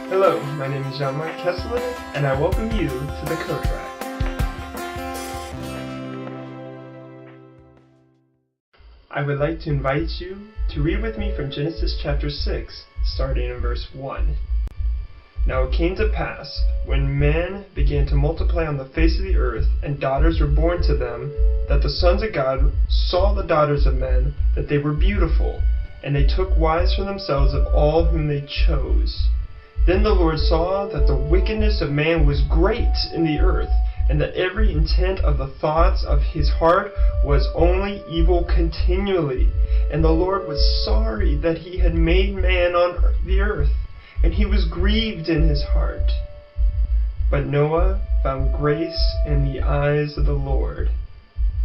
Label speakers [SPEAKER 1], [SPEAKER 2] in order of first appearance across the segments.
[SPEAKER 1] Hello, my name is Jeanmark Kessler, and I welcome you to the Code Track. I would like to invite you to read with me from Genesis chapter 6, starting in verse 1. Now it came to pass, when men began to multiply on the face of the earth, and daughters were born to them, that the sons of God saw the daughters of men, that they were beautiful, and they took wives for themselves of all whom they chose. Then the Lord saw that the wickedness of man was great in the earth, and that every intent of the thoughts of his heart was only evil continually. And the Lord was sorry that he had made man on the earth, and he was grieved in his heart. But Noah found grace in the eyes of the Lord.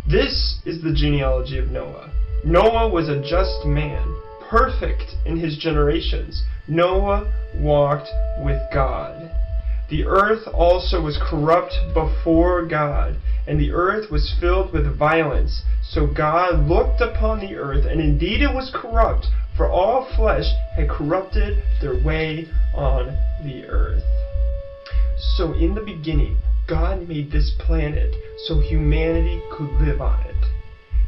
[SPEAKER 1] This is the genealogy of Noah. Noah was a just man, perfect in his generations. Noah walked with God. The earth also was corrupt before God, and the earth was filled with violence. So God looked upon the earth, and indeed it was corrupt, for all flesh had corrupted their way on the earth. So in the beginning, God made this planet so humanity could live on it.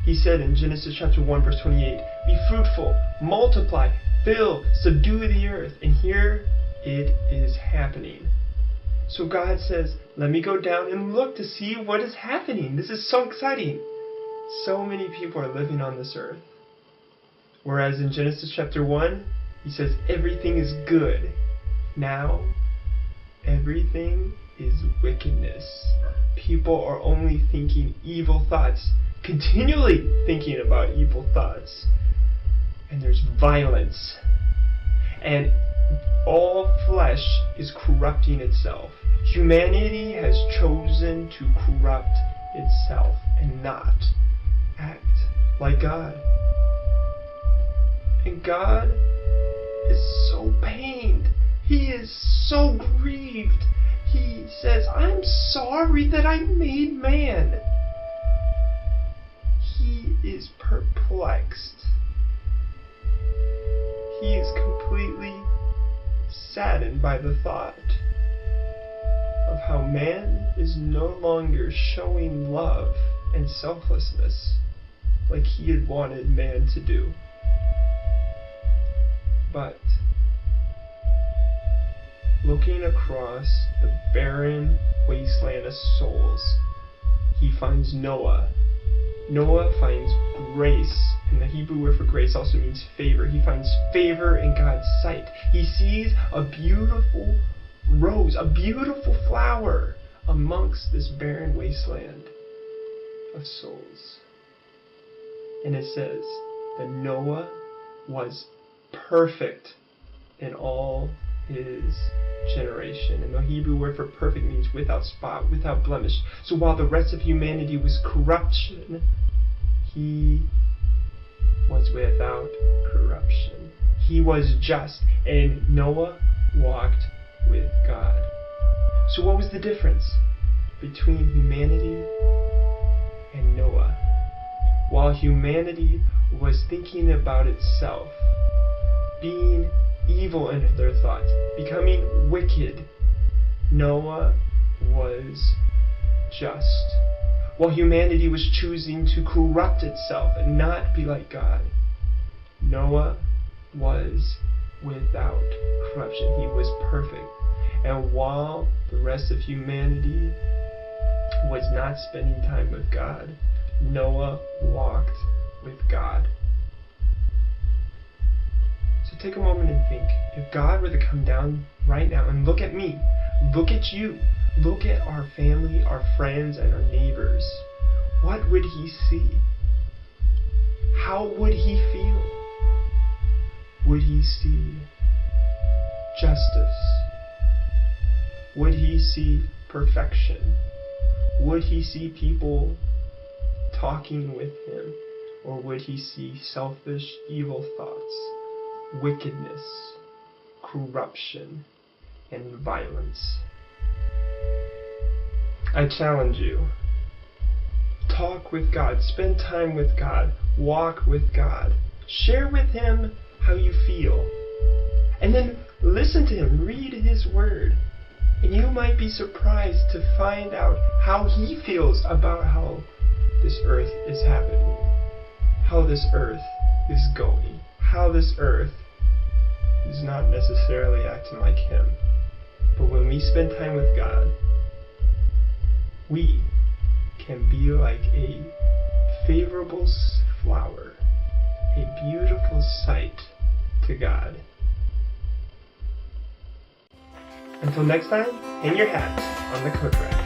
[SPEAKER 1] He said in Genesis chapter 1 verse 28, "Be fruitful, multiply, fill, subdue the earth." And here it is happening. So God says, let me go down and look to see what is happening. This is so exciting. So many people are living on this earth. Whereas in Genesis chapter 1, he says everything is good. Now, everything is wickedness. People are only thinking evil thoughts, continually thinking about evil thoughts. And there's violence. And all flesh is corrupting itself. Humanity has chosen to corrupt itself and not act like God. And God is so pained. He is so grieved. He says, I'm sorry that I made man. He is perplexed. He is completely saddened by the thought of how man is no longer showing love and selflessness like he had wanted man to do. But looking across the barren wasteland of souls, he finds Noah. Noah finds grace, and the Hebrew word for grace also means favor. He finds favor in God's sight. He sees a beautiful rose, a beautiful flower amongst this barren wasteland of souls. And it says that Noah was perfect in all his generation. And the Hebrew word for perfect means without spot, without blemish. So while the rest of humanity was corruption, he was without corruption. He was just, and Noah walked with God. So what was the difference between humanity and Noah? While humanity was thinking about itself, being evil in their thoughts, becoming wicked, Noah was just. While humanity was choosing to corrupt itself and not be like God, Noah was without corruption. He was perfect. And while the rest of humanity was not spending time with God, Noah walked with God. So take a moment and think, if God were to come down right now and look at me, look at you, look at our family, our friends, and our neighbors, what would he see? How would he feel? Would he see justice? Would he see perfection? Would he see people talking with him? Or would he see selfish, evil thoughts, wickedness, corruption, and violence? I challenge you. Talk with God. Spend time with God. Walk with God. Share with him how you feel. And then Listen to him, read his word, and you might be surprised to find out how he feels about how this earth is happening, how this earth is going, how this earth is not necessarily acting like him. But when we spend time with God, we can be like a favorable flower, a beautiful sight to God. Until next time, hang your hat on the coat rack.